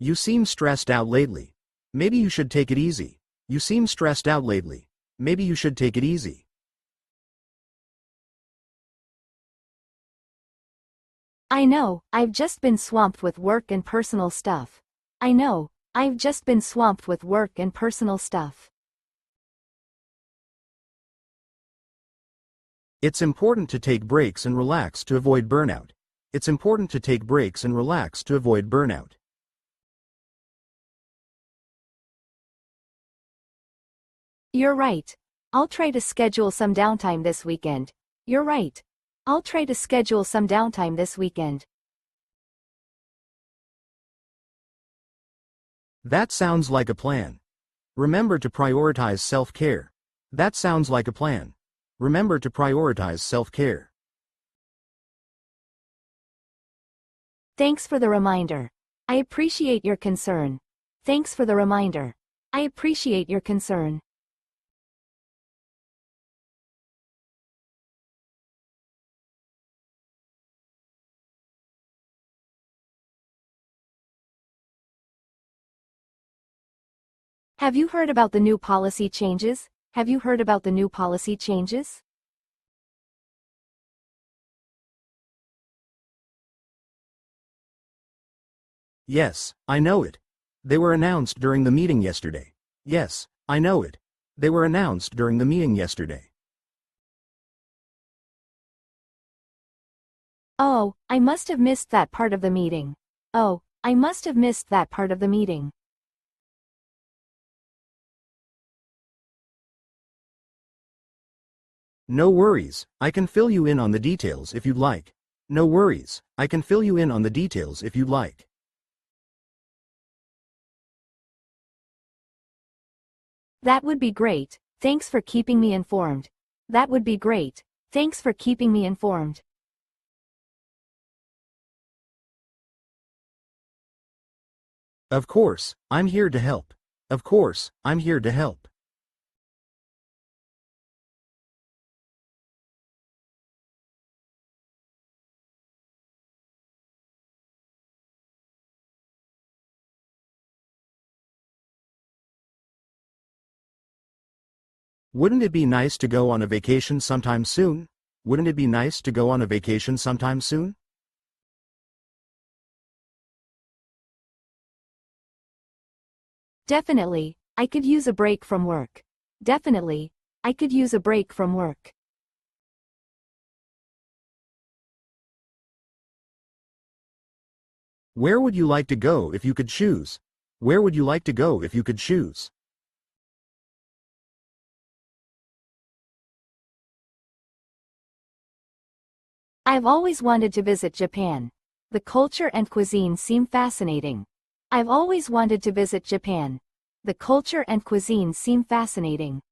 You seem stressed out lately. Maybe you should take it easy. You seem stressed out lately. Maybe you should take it easy. I know, I've just been swamped with work and personal stuff. I know, I've just been swamped with work and personal stuff. It's important to take breaks and relax to avoid burnout. It's important to take breaks and relax to avoid burnout. You're right. I'll try to schedule some downtime this weekend. You're right. I'll try to schedule some downtime this weekend. That sounds like a plan. Remember to prioritize self-care. That sounds like a plan. Remember to prioritize self-care. Thanks for the reminder. I appreciate your concern. Thanks for the reminder. I appreciate your concern. Have you heard about the new policy changes? Have you heard about the new policy changes? Yes, I know it. They were announced during the meeting yesterday. Yes, I know it. They were announced during the meeting yesterday. Oh, I must have missed that part of the meeting. Oh, I must have missed that part of the meeting. No worries, I can fill you in on the details if you'd like. No worries, I can fill you in on the details if you'd like. That would be great. Thanks for keeping me informed. That would be great. Thanks for keeping me informed. Of course, I'm here to help. Of course, I'm here to help. Wouldn't it be nice to go on a vacation sometime soon? Wouldn't it be nice to go on a vacation sometime soon? Definitely, I could use a break from work. Definitely, I could use a break from work. Where would you like to go if you could choose? Where would you like to go if you could choose? I've always wanted to visit Japan. The culture and cuisine seem fascinating. I've always wanted to visit Japan. The culture and cuisine seem fascinating.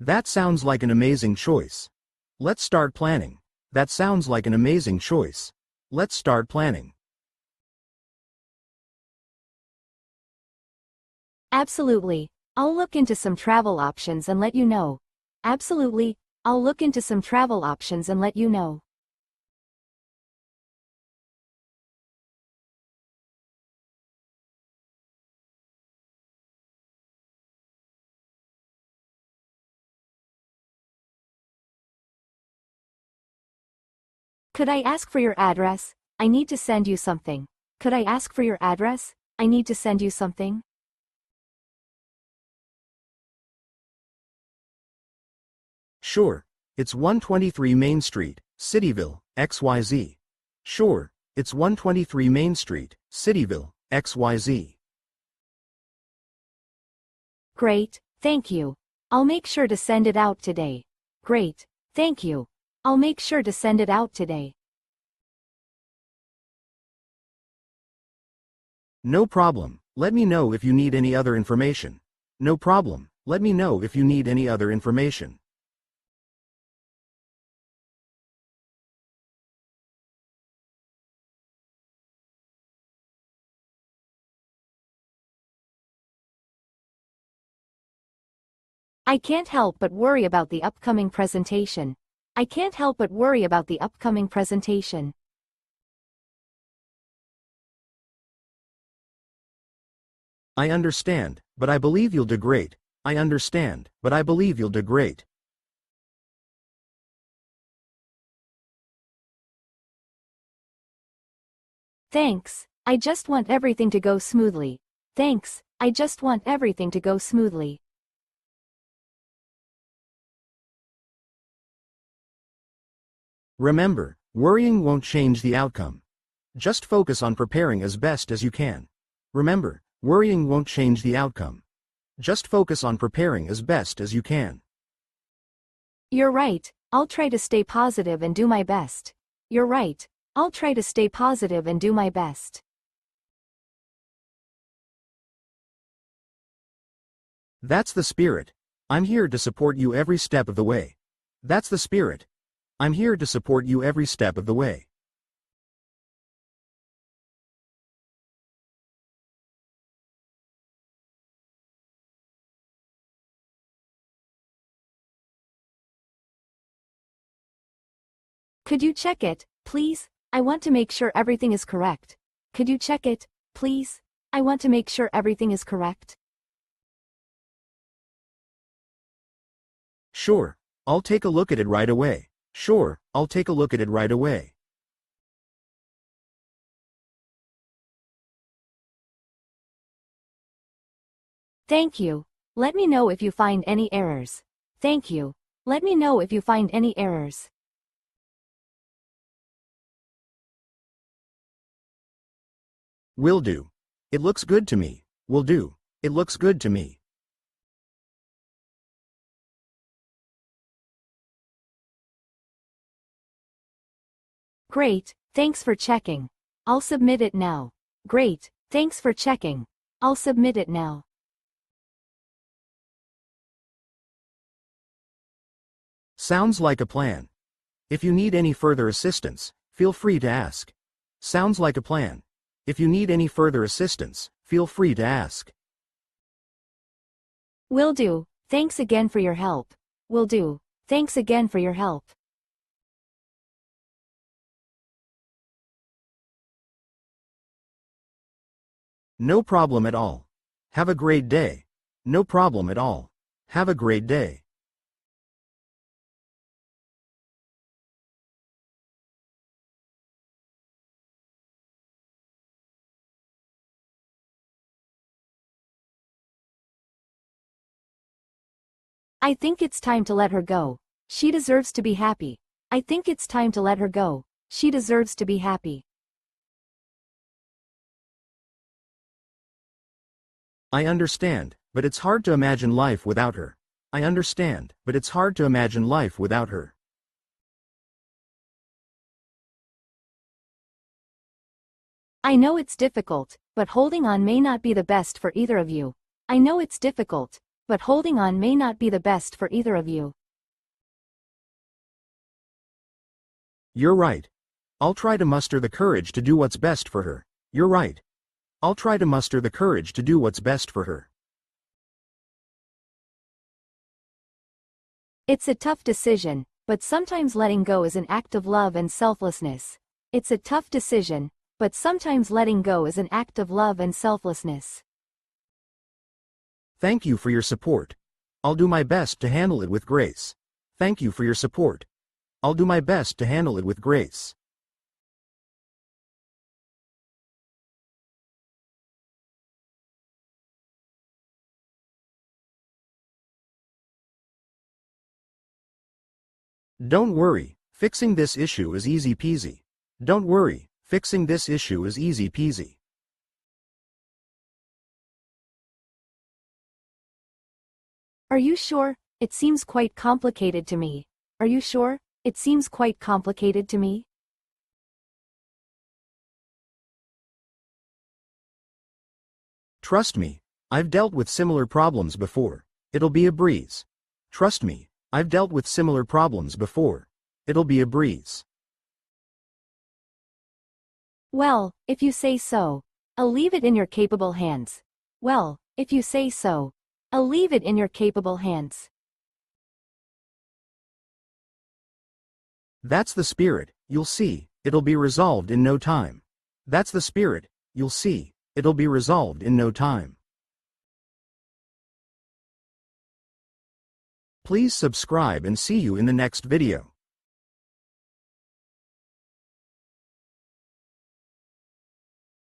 That sounds like an amazing choice. Let's start planning. That sounds like an amazing choice. Let's start planning. Absolutely. I'll look into some travel options and let you know. Absolutely. I'll look into some travel options and let you know. Could I ask for your address? I need to send you something. Could I ask for your address? I need to send you something. Sure. It's 123 Main Street, Cityville, XYZ. Sure. It's 123 Main Street, Cityville, XYZ. Great, thank you. I'll make sure to send it out today. Great, thank you. I'll make sure to send it out today. No problem. Let me know if you need any other information. No problem. Let me know if you need any other information. I can't help but worry about the upcoming presentation. I can't help but worry about the upcoming presentation. I understand, but I believe you'll do great. I understand, but I believe you'll do great. Thanks, I just want everything to go smoothly. Thanks, I just want everything to go smoothly. Remember, worrying won't change the outcome. Just focus on preparing as best as you can. Remember, worrying won't change the outcome. Just focus on preparing as best as you can. You're right, I'll try to stay positive and do my best. You're right, I'll try to stay positive and do my best. That's the spirit. I'm here to support you every step of the way. That's the spirit. I'm here to support you every step of the way. Could you check it, please? I want to make sure everything is correct. Could you check it, please? I want to make sure everything is correct. Sure, I'll take a look at it right away. Sure, I'll take a look at it right away. Thank you. Let me know if you find any errors. Thank you. Let me know if you find any errors. Will do. It looks good to me. Will do. It looks good to me. Great, thanks for checking. I'll submit it now. Great, thanks for checking. I'll submit it now. Sounds like a plan. If you need any further assistance, feel free to ask. Sounds like a plan. If you need any further assistance, feel free to ask. Will do. Thanks again for your help. Will do. Thanks again for your help. No problem at all. Have a great day. No problem at all. Have a great day. I think it's time to let her go. She deserves to be happy. I think it's time to let her go. She deserves to be happy. I understand, but it's hard to imagine life without her. I understand, but it's hard to imagine life without her. I know it's difficult, but holding on may not be the best for either of you. I know it's difficult, but holding on may not be the best for either of you. You're right. I'll try to muster the courage to do what's best for her. You're right. I'll try to muster the courage to do what's best for her. It's a tough decision, but sometimes letting go is an act of love and selflessness. It's a tough decision, but sometimes letting go is an act of love and selflessness. Thank you for your support. I'll do my best to handle it with grace. Thank you for your support. I'll do my best to handle it with grace. Don't worry, fixing this issue is easy peasy. Don't worry, fixing this issue is easy peasy. Are you sure? It seems quite complicated to me. Are you sure? It seems quite complicated to me. Trust me, I've dealt with similar problems before. It'll be a breeze. Trust me, I've dealt with similar problems before. It'll be a breeze. Well, if you say so. I'll leave it in your capable hands. Well, if you say so. I'll leave it in your capable hands. That's the spirit, you'll see, it'll be resolved in no time. That's the spirit, you'll see, it'll be resolved in no time. Please subscribe and see you in the next video.